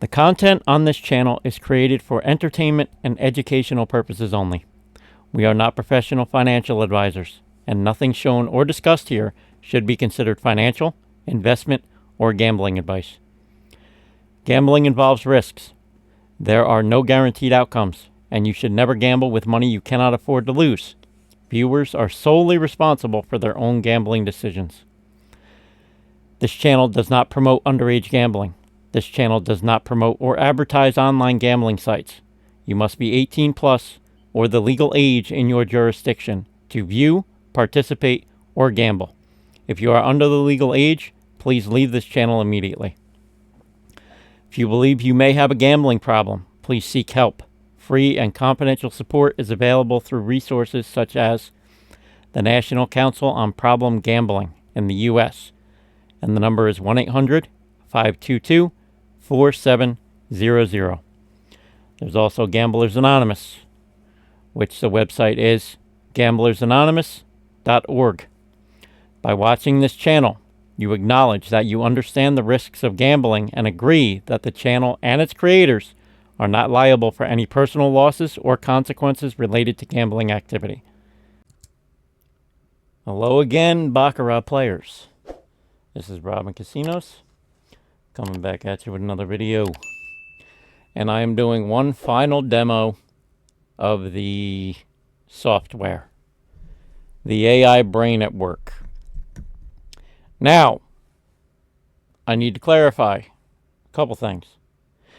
The content on this channel is created for entertainment and educational purposes only. We are not professional financial advisors, and nothing shown or discussed here should be considered financial, investment, or gambling advice. Gambling involves risks. There are no guaranteed outcomes, and you should never gamble with money you cannot afford to lose. Viewers are solely responsible for their own gambling decisions. This channel does not promote underage gambling. This channel does not promote or advertise online gambling sites. You must be 18 plus or the legal age in your jurisdiction to view, participate, or gamble. If you are under the legal age, please leave this channel immediately. If you believe you may have a gambling problem, please seek help. Free and confidential support is available through resources such as the National Council on Problem Gambling in the U.S., and the number is 1-800-522-4700. There's also Gamblers Anonymous, which the website is gamblersanonymous.org. By watching this channel, you acknowledge that you understand the risks of gambling and agree that the channel and its creators are not liable for any personal losses or consequences related to gambling activity. Hello again, Baccarat players. This is Robin Casinos, coming back at you with another video. And I am doing one final demo of the software, the AI brain at work. Now, I need to clarify a couple things.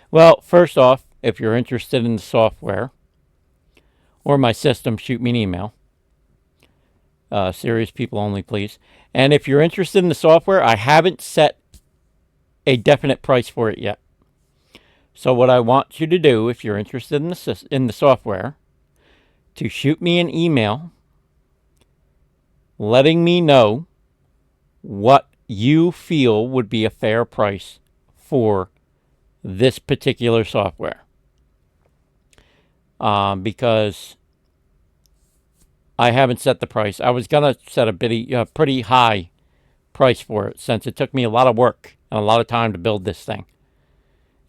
Well, first off, if you're interested in the software or my system, shoot me an email. Serious people only, please. And if you're interested in the software, I haven't set a definite price for it yet. So what I want you to do, if you're interested in the software, to shoot me an email letting me know what you feel would be a fair price for this particular software. Because I haven't set the price. I was going to set a pretty high price for it, since it took me a lot of work and a lot of time to build this thing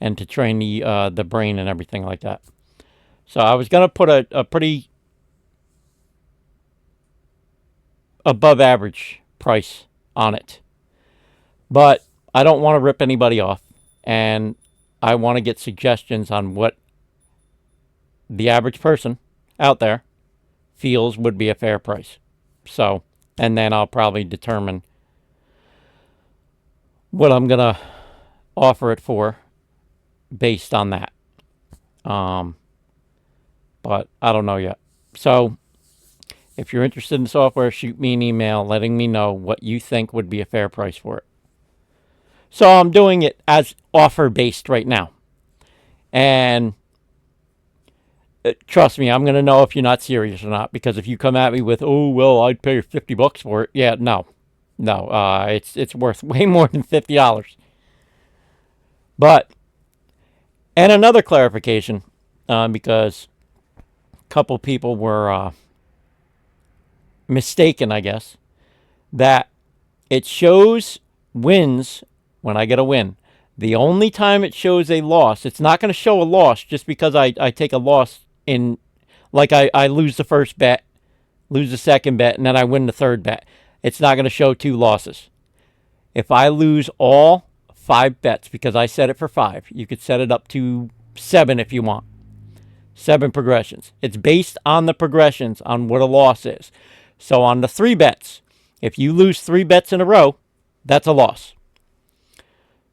and to train the brain and everything like that. So I was going to put a pretty above average price on it. But I don't want to rip anybody off, and I want to get suggestions on what the average person out there feels would be a fair price. So, and then I'll probably determine what I'm going to offer it for based on that. But I don't know yet. So, if you're interested in software, shoot me an email letting me know what you think would be a fair price for it. So I'm doing it as offer-based right now. And trust me, I'm going to know if you're not serious or not. Because if you come at me with, oh, well, I'd pay $50 for it. Yeah, no. It's worth way more than $50. But, and another clarification, because a couple people were mistaken, I guess, that it shows wins when I get a win. The only time it shows a loss, it's not going to show a loss just because I take a loss in, like I lose the first bet, lose the second bet, and then I win the third bet. It's not going to show 2 losses. If I lose all 5 bets, because I set it for 5, you could set it up to 7 if you want. 7 progressions. It's based on the progressions on what a loss is. So on the 3 bets, if you lose 3 bets in a row, that's a loss.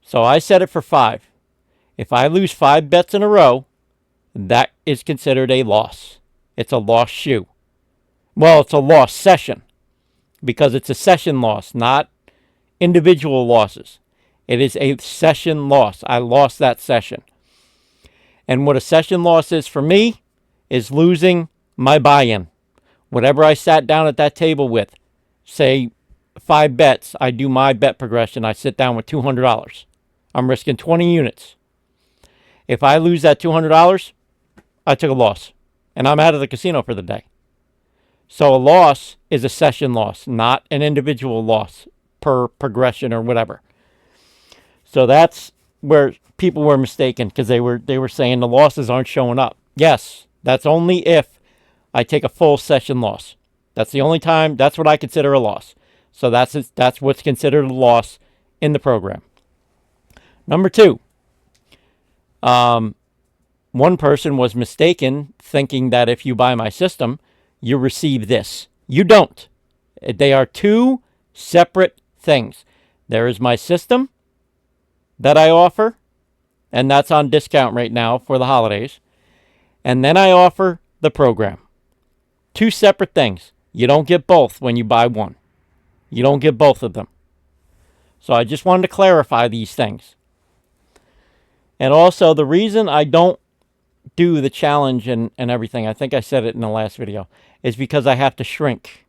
So I set it for 5. If I lose 5 bets in a row, that is considered a loss. It's a lost shoe. Well, it's a lost session, because it's a session loss, not individual losses. It is a session loss. I lost that session. And what a session loss is for me is losing my buy-in. Whatever I sat down at that table with, say 5 bets, I do my bet progression, I sit down with $200. I'm risking 20 units. If I lose that $200, I took a loss, and I'm out of the casino for the day. So a loss is a session loss, not an individual loss per progression or whatever. So that's where people were mistaken because they were saying the losses aren't showing up. Yes, that's only if I take a full session loss. That's the only time. That's what I consider a loss. So that's what's considered a loss in the program. Number two, one person was mistaken thinking that if you buy my system, you receive this. You don't. They are two separate things. There is my system that I offer, and that's on discount right now for the holidays. And then I offer the program. Two separate things. You don't get both when you buy one. You don't get both of them. So I just wanted to clarify these things. And also, the reason I don't do the challenge and everything, I think I said it in the last video, is because I have to shrink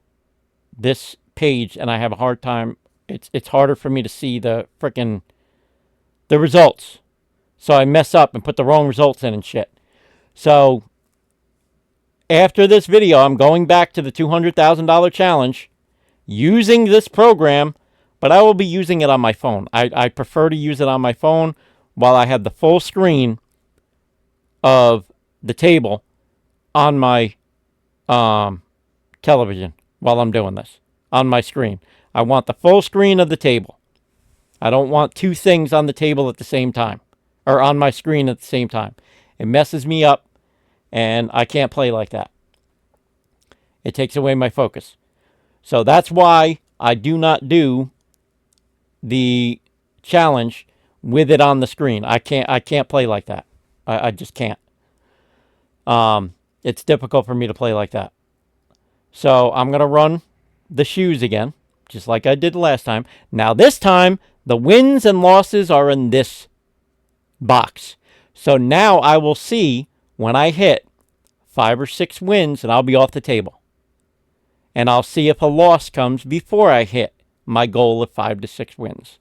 this page and I have a hard time. It's harder for me to see the results. So I mess up and put the wrong results in and shit. So after this video, I'm going back to the $200,000 challenge using this program, but I will be using it on my phone. I prefer to use it on my phone while I have the full screen of the table on my television while I'm doing this on my screen. I want the full screen of the table. I don't want two things on the table at the same time or on my screen at the same time. It messes me up and I can't play like that. It takes away my focus. So that's why I do not do the challenge with it on the screen. I can't play like that. I just can't. It's difficult for me to play like that. So I'm going to run the shoes again, just like I did last time. Now this time, the wins and losses are in this box. So now I will see when I hit 5 or 6 wins and I'll be off the table. And I'll see if a loss comes before I hit my goal of 5 to 6 wins.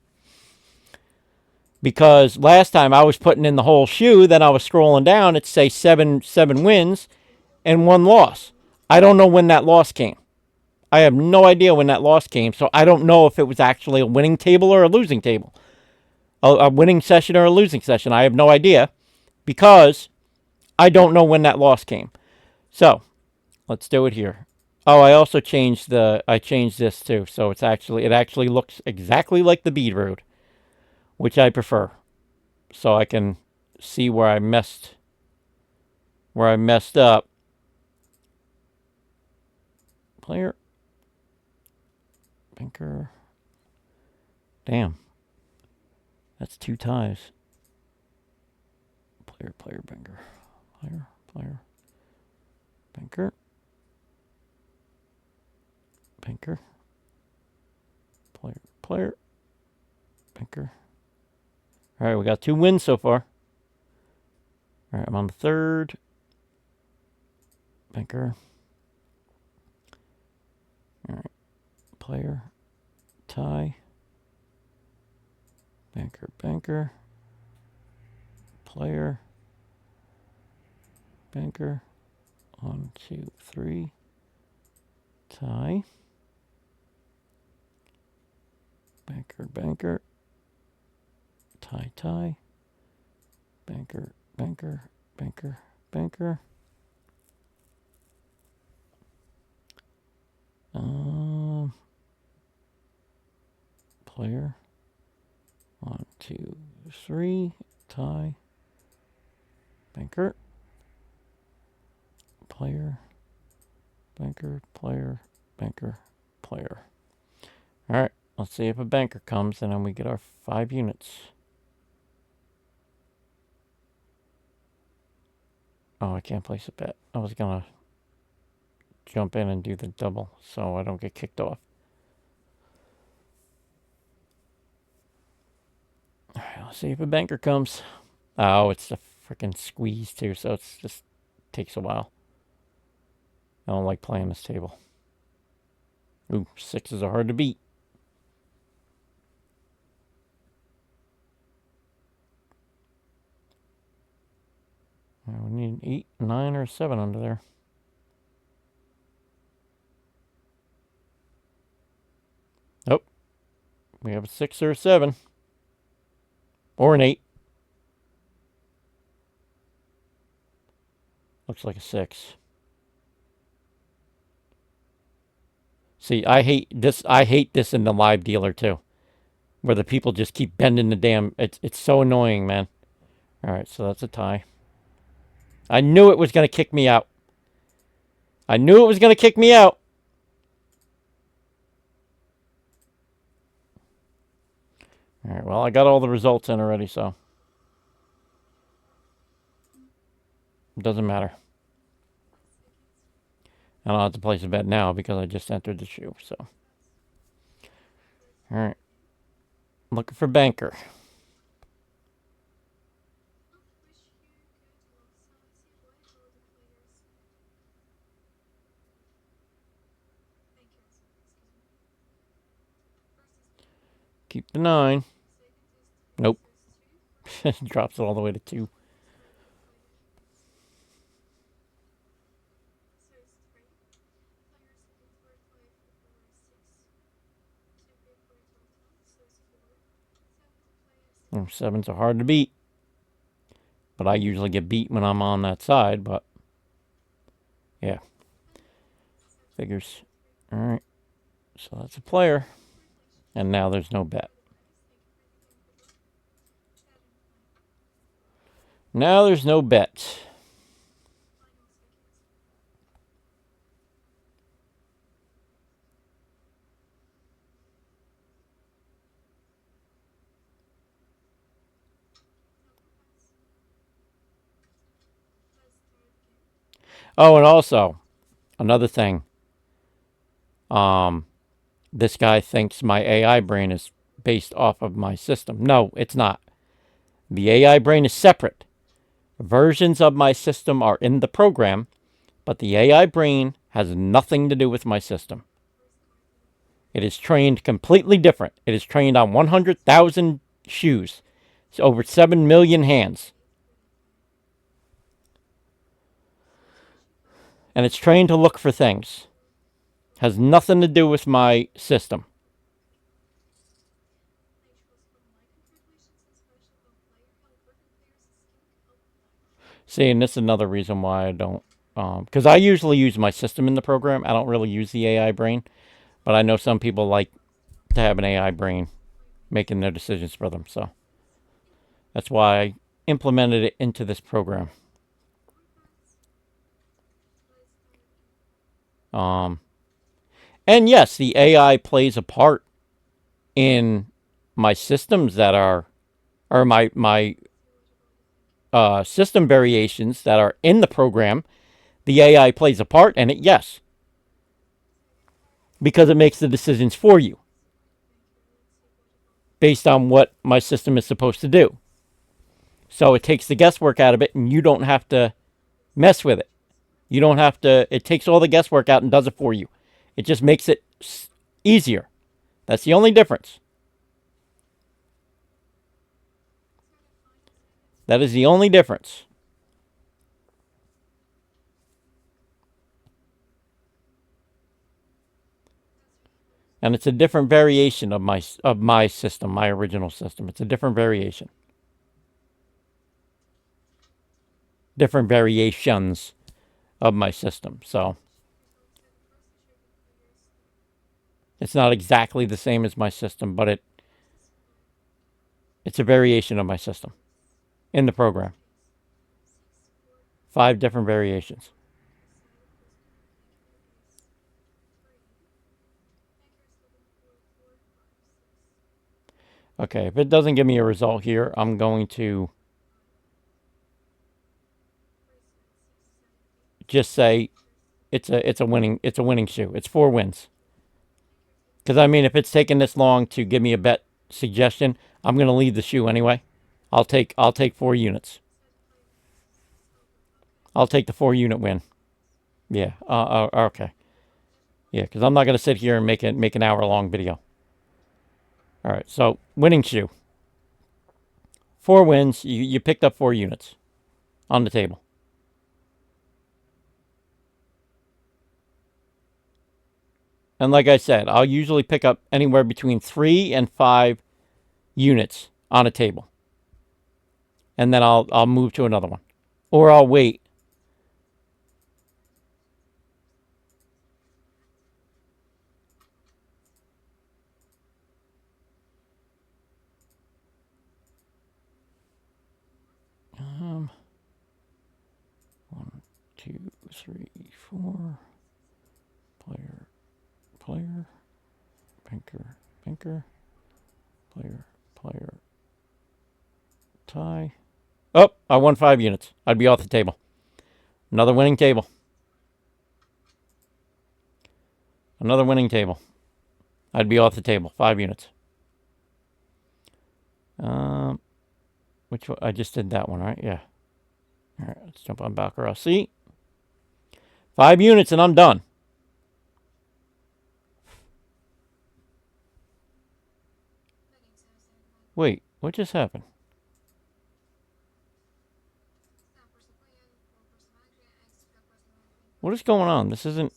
Because last time I was putting in the whole shoe, then I was scrolling down, it'd say 7 wins and 1 loss. I don't know when that loss came. I have no idea when that loss came, so I don't know if it was actually a winning table or a losing table. A winning session or a losing session. I have no idea because I don't know when that loss came. So, let's do it here. Oh, I also changed this too, so it actually looks exactly like the bead road, which I prefer. So I can see where I messed up. Player, banker. Damn. That's 2 ties. Player, banker. Player, banker. Banker. Player, banker. All right, we got 2 wins so far. All right, I'm on the 3rd. Banker. All right, player, tie. Banker. Player. Banker. 1, 2, 3. Tie. Banker. Tie. Banker. Player. 1, 2, 3. Tie. Banker. Player. Banker. Player. All right, let's see if a banker comes, and then we get our 5 units. Oh, I can't place a bet. I was gonna jump in and do the double so I don't get kicked off. All right, let's see if a banker comes. Oh, it's the freaking squeeze too, so it's just takes a while. I don't like playing this table. Ooh, 6s are hard to beat. We need an 8, 9, or 7 under there. Nope. We have a 6 or a 7. Or an 8. Looks like a 6. See, I hate this. I hate this in the live dealer too, where the people just keep bending the damn. It's so annoying, man. All right, so that's a tie. I knew it was going to kick me out. I knew it was going to kick me out. All right, well, I got all the results in already, so it doesn't matter. I don't have to place a bet now because I just entered the shoe, so. All right. Looking for banker. Keep the 9. Nope. Drops it all the way to 2. Oh, 7s are hard to beat. But I usually get beat when I'm on that side, but yeah. Figures. All right. So that's a player. And now there's no bet. Now there's no bet. Oh, and also, another thing. This guy thinks my AI brain is based off of my system. No, it's not. The AI brain is separate. Versions of my system are in the program, but the AI brain has nothing to do with my system. It is trained completely different. It is trained on 100,000 shoes. It's over 7 million hands. And it's trained to look for things. Has nothing to do with my system. See, and this is another reason why I don't, because I usually use my system in the program. I don't really use the AI brain, but I know some people like to have an AI brain making their decisions for them. So that's why I implemented it into this program. And yes, the AI plays a part in my systems that are, or my system variations that are in the program. The AI plays a part in it, yes, because it makes the decisions for you based on what my system is supposed to do. So it takes the guesswork out of it, and you don't have to mess with it. You don't have to, it takes all the guesswork out and does it for you. It just makes it easier. That's the only difference. That is the only difference. And it's a different variation of my system, my original system. It's a different variation. Different variations of my system. So it's not exactly the same as my system, but it's a variation of my system in the program. 5 different variations. Okay, if it doesn't give me a result here, I'm going to just say it's a winning shoe. It's 4 wins. Because I mean, if it's taking this long to give me a bet suggestion, I'm going to leave the shoe anyway. I'll take 4 units. I'll take the 4-unit win. Yeah. Okay. Yeah, because I'm not going to sit here and make an hour-long video. All right. So winning shoe. 4 wins. You picked up 4 units on the table. And like I said, I'll usually pick up anywhere between 3 and 5 units on a table. And then I'll move to another one. Or I'll wait 2, 3, 4. Player, player, banker, banker, player, player, tie. Oh, I won 5 units. I'd be off the table. Another winning table. Another winning table. I'd be off the table. 5 units. Which one? I just did that one, right? Yeah. All right, let's jump on Baccarat. See? 5 units and I'm done. Wait, what just happened? What is going on? This isn't...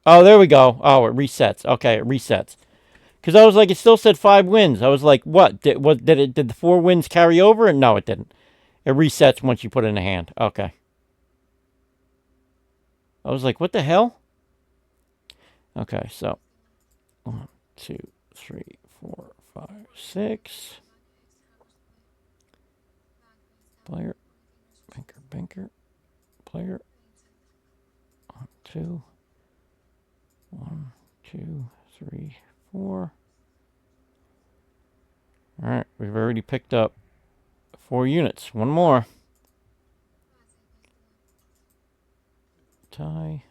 Oh, there we go. Oh, it resets. Okay, it resets. Because I was like, it still said 5 wins. I was like, what? Did the 4 wins carry over? And no, it didn't. It resets once you put it in a hand. Okay. I was like, what the hell? Okay, so 1, 2, 3, 4, 5, 6. Player, banker, banker, player. 1, 2, 1, 2, 3, 4. All right, we've already picked up 4 units. One more. Tie.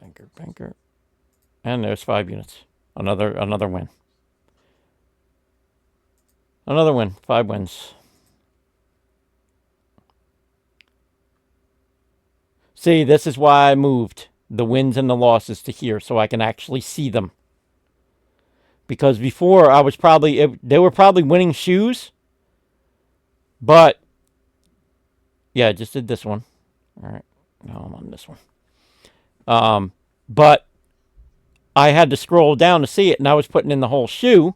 Banker, banker. And there's 5 units. Another win. Another win. 5 wins. See, this is why I moved the wins and the losses to here so I can actually see them. Because before I was they were probably winning shoes. But yeah, I just did this one. All right. Now I'm on this one. But I had to scroll down to see it, and I was putting in the whole shoe.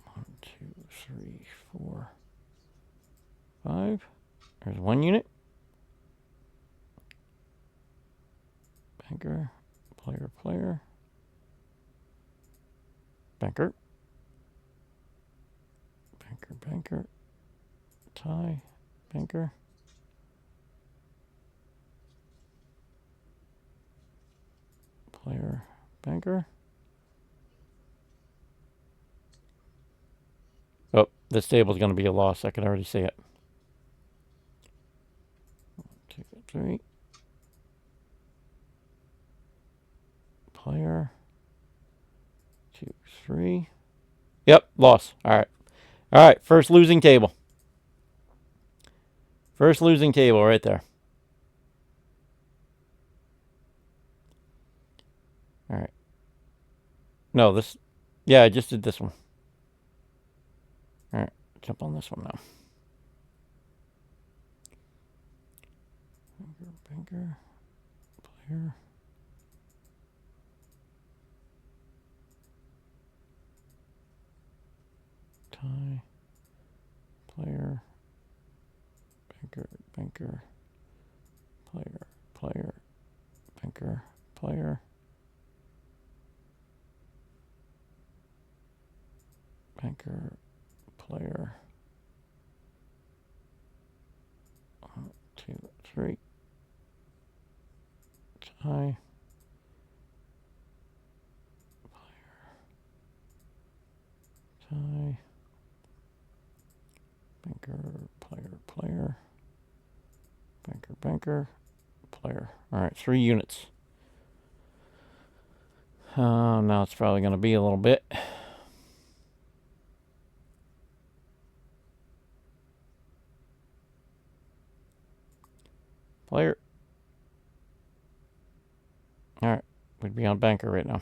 One, 2, 3, 4, 5. There's 1 unit. Banker, player, player. Banker. Banker, banker. Tie, banker. Player, banker. Oh, this table is going to be a loss. I can already see it. 1, 2, 3. Player. 2, 3. Yep, loss. All right. All right, first losing table. First losing table right there. All right. No, this... Yeah, I just did this one. All right, jump on this one now. Banker, player. Tie, player, banker, banker, player, player, banker, player, banker, player. 1, 2, 3. Tie. Tie. Banker, player, player. Banker, banker, player. All right, 3 units. Now it's probably going to be a little bit. Player. All right, we'd be on banker right now.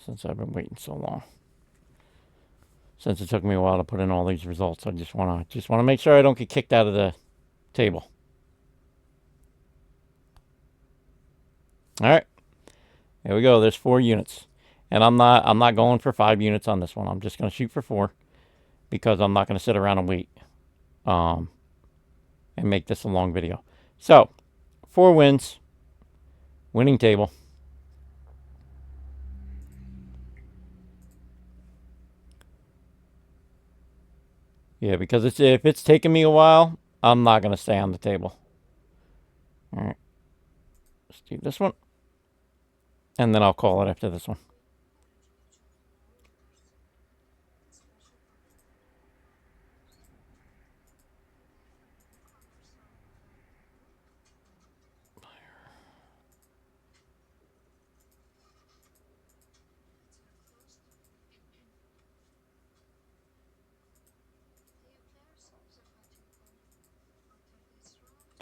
Since I've been waiting so long. Since it took me a while to put in all these results, I just want to make sure I don't get kicked out of the table. All right, there we go. There's 4 units, and I'm not going for 5 units on this one. I'm just going to shoot for 4 because I'm not going to sit around and wait, and make this a long video. So 4 wins. Winning table. Yeah, because if it's taking me a while, I'm not going to stay on the table. All right. Let's do this one. And then I'll call it after this one.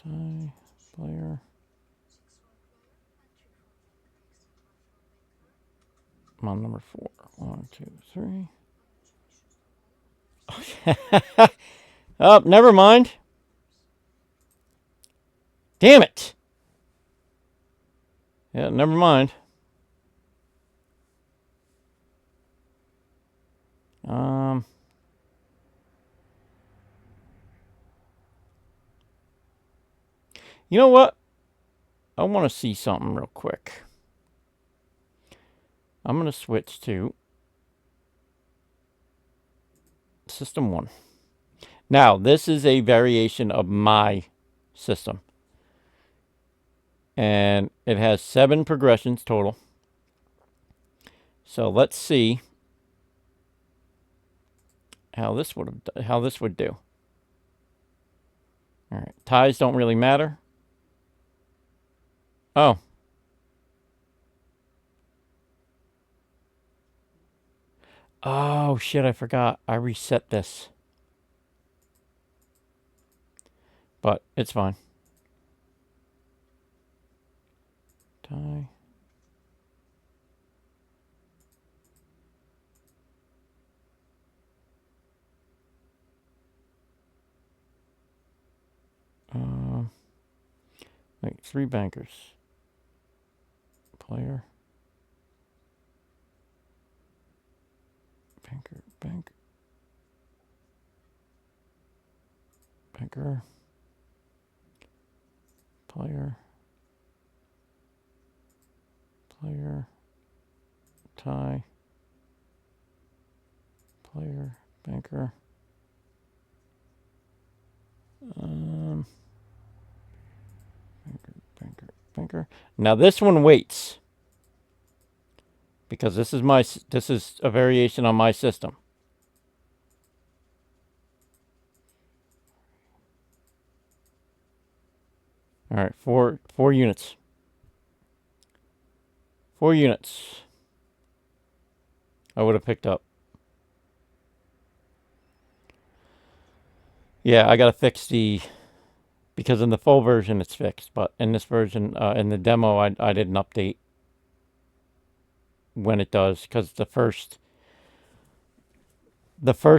Tie, player. I'm on number 4. 1, 2, 3. Oh, never mind. Damn it. Yeah, never mind. You know what? I want to see something real quick. I'm going to switch to System 1. Now, this is a variation of my system. And it has 7 progressions total. So let's see how this would do. All right, ties don't really matter. Oh. Oh shit, I forgot. I reset this. But it's fine. Tie. Wait, 3 bankers. Player. Banker. Banker. Player. Tie. Player. Banker. Banker. Now this one waits. Because this is a variation on my system. All right, 4 units. 4 units. I would have picked up. Yeah, I gotta fix because in the full version it's fixed, but in this version, in the demo, I didn't update when it does, because the first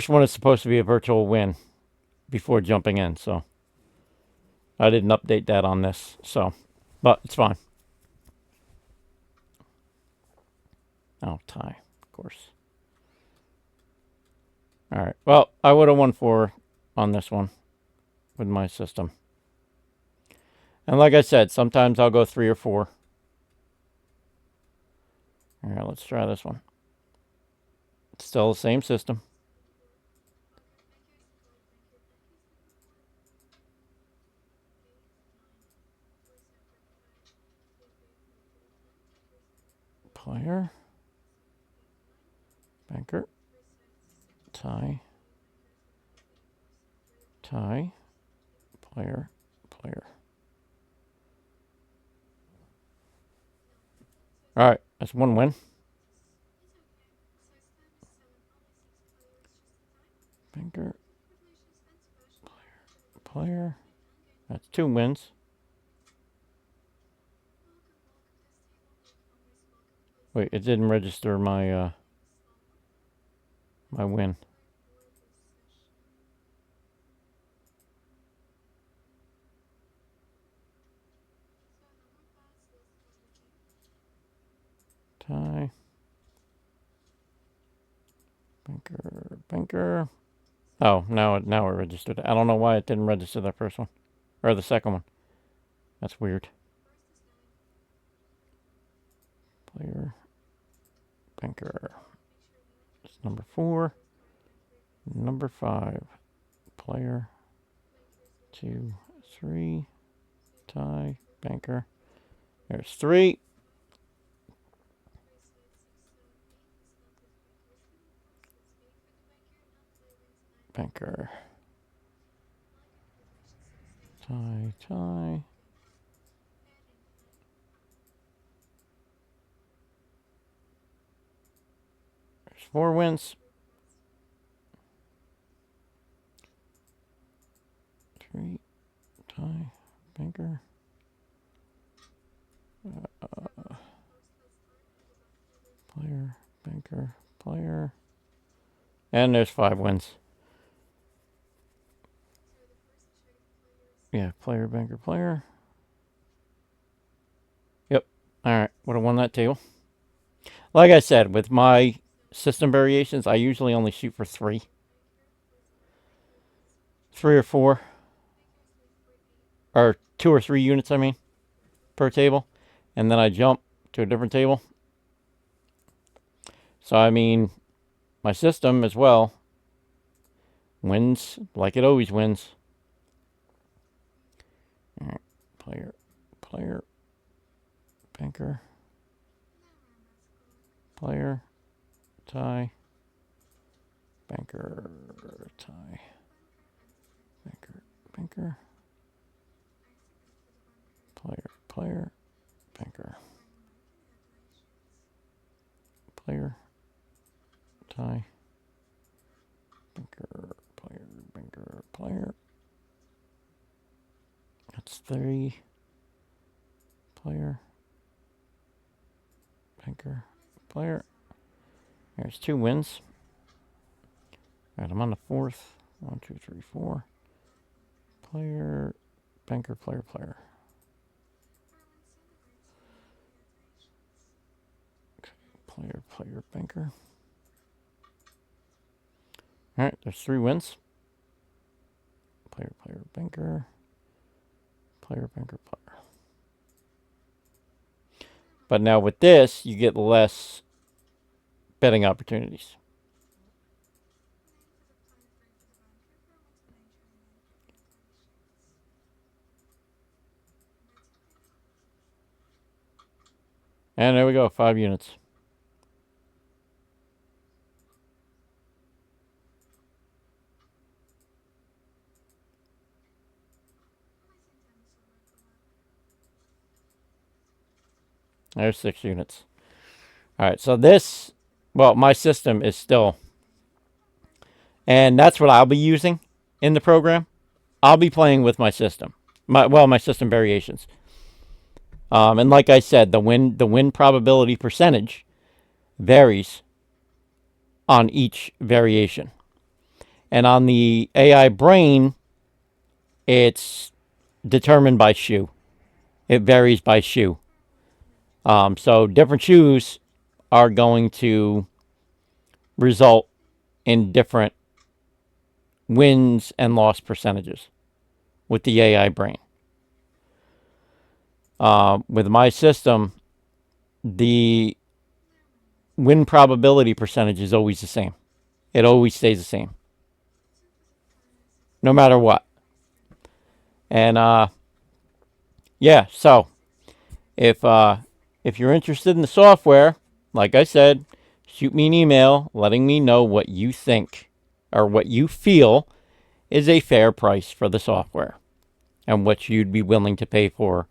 one is supposed to be a virtual win before jumping in, so I didn't update that on this, so, but it's fine. Oh, tie, of course. All right, well, I would have won 4 on this one with my system. And like I said, sometimes I'll go 3 or 4. All right, let's try this one. It's still the same system. Player. Banker. Tie. Player. All right, that's 1 win. Banker. Player. That's 2 wins. Wait, it didn't register my my win. Tie. Banker. Oh, now it registered. I don't know why it didn't register that first one. Or the second one. That's weird. player, banker. It's number 4. Number 5, player, 2, 3, tie, banker. There's 3. Banker. Tie, tie. There's 4 wins. 3, tie, banker. Player, banker, player. And there's 5 wins. Yeah, player, banker, player. Yep. All right. Would have won that table. Like I said, with my system variations, I usually only shoot for 3. 3 or 4. Or 2 or 3 units, I mean, per table. And then I jump to a different table. So, I mean, my system as well wins like it always wins. All right. Player, player, banker, player, tie, banker, tie, banker, banker, player, player, banker, player, tie, banker, player, banker, player. That's 3. Player, banker, player. There's 2 wins. All right, I'm on the 4th. 1, 2, 3, 4. Player, banker, player, player. Okay, player, player, banker. All right, there's 3 wins. Player, player, banker. Player, banker, player. But now with this, you get less betting opportunities. And there we go, 5 units. There's 6 units. All right, so this, well, my system is still, and that's what I'll be using in the program. I'll be playing with my system, my system variations. And like I said, the win probability percentage varies on each variation. And on the AI brain, it's determined by shoe. It varies by shoe. So different shoes are going to result in different wins and loss percentages with the AI brain. With my system, the win probability percentage is always the same. It always stays the same, no matter what. And yeah, so if you're interested in the software, like I said, shoot me an email letting me know what you think or what you feel is a fair price for the software and what you'd be willing to pay for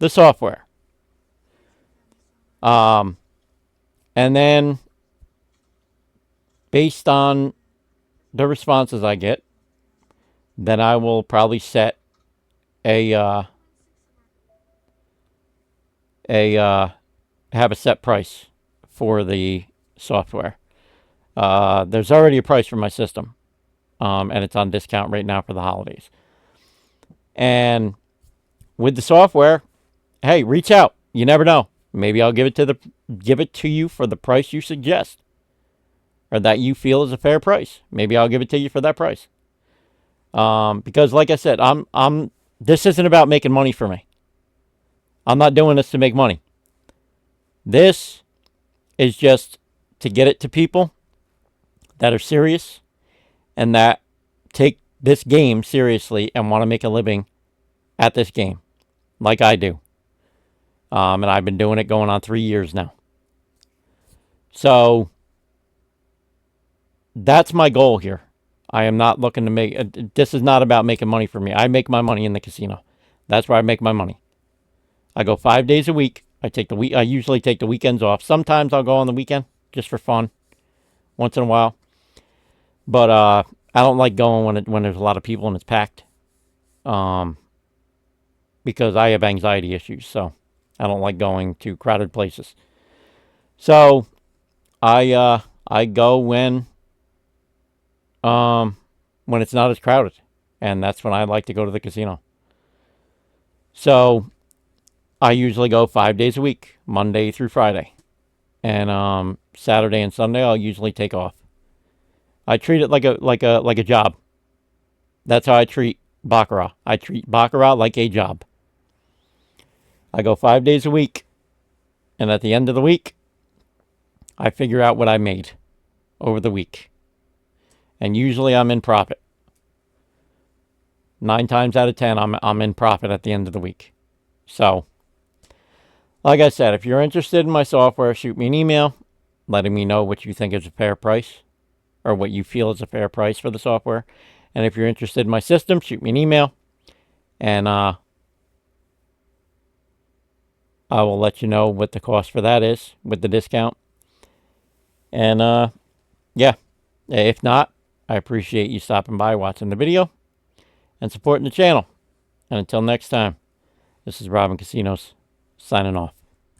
the software. And then based on the responses I get, then I will probably set have a set price for the software. There's already a price for my system, and it's on discount right now for the holidays. And with the software, hey, reach out. You never know. Maybe I'll give it to you for the price you suggest, or that you feel is a fair price. Maybe I'll give it to you for that price. Because, like I said, this isn't about making money for me. I'm not doing this to make money. This is just to get it to people that are serious and that take this game seriously and want to make a living at this game, like I do. And I've been doing it going on 3 years now. So that's my goal here. I am not looking to make, this is not about making money for me. I make my money in the casino. That's where I make my money. I go 5 days a week. I usually take the weekends off. Sometimes I'll go on the weekend just for fun, once in a while. But I don't like going when there's a lot of people and it's packed. Because I have anxiety issues, so I don't like going to crowded places. So I go when it's not as crowded, and that's when I like to go to the casino. So I usually go 5 days a week, Monday through Friday, and Saturday and Sunday I'll usually take off. I treat it like a job. That's how I treat baccarat. I treat baccarat like a job. I go 5 days a week, and at the end of the week, I figure out what I made over the week. And usually I'm in profit. 9 times out of 10, I'm in profit at the end of the week. So, like I said, if you're interested in my software, shoot me an email letting me know what you think is a fair price or what you feel is a fair price for the software. And if you're interested in my system, shoot me an email and I will let you know what the cost for that is with the discount. And yeah, if not, I appreciate you stopping by, watching the video, and supporting the channel. And until next time, this is Robin Casinos signing off.